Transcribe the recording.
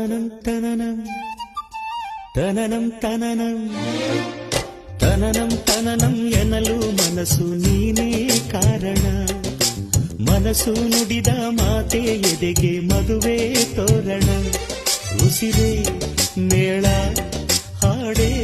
ತನನಂ ತನನಂ ತನನಂ ತನನಂ ತನನಂ ತನನಂ ಎನ್ನಲು ಮನಸ್ಸು ನೀನೇ ಕಾರಣ. ಮನಸ್ಸು ನುಡಿದ ಮಾತೆ ಎದೆಗೆ ಮದುವೆ ತೋರಣ. ಉಸಿರೇ ಮೇಳ ಹಾಡೇ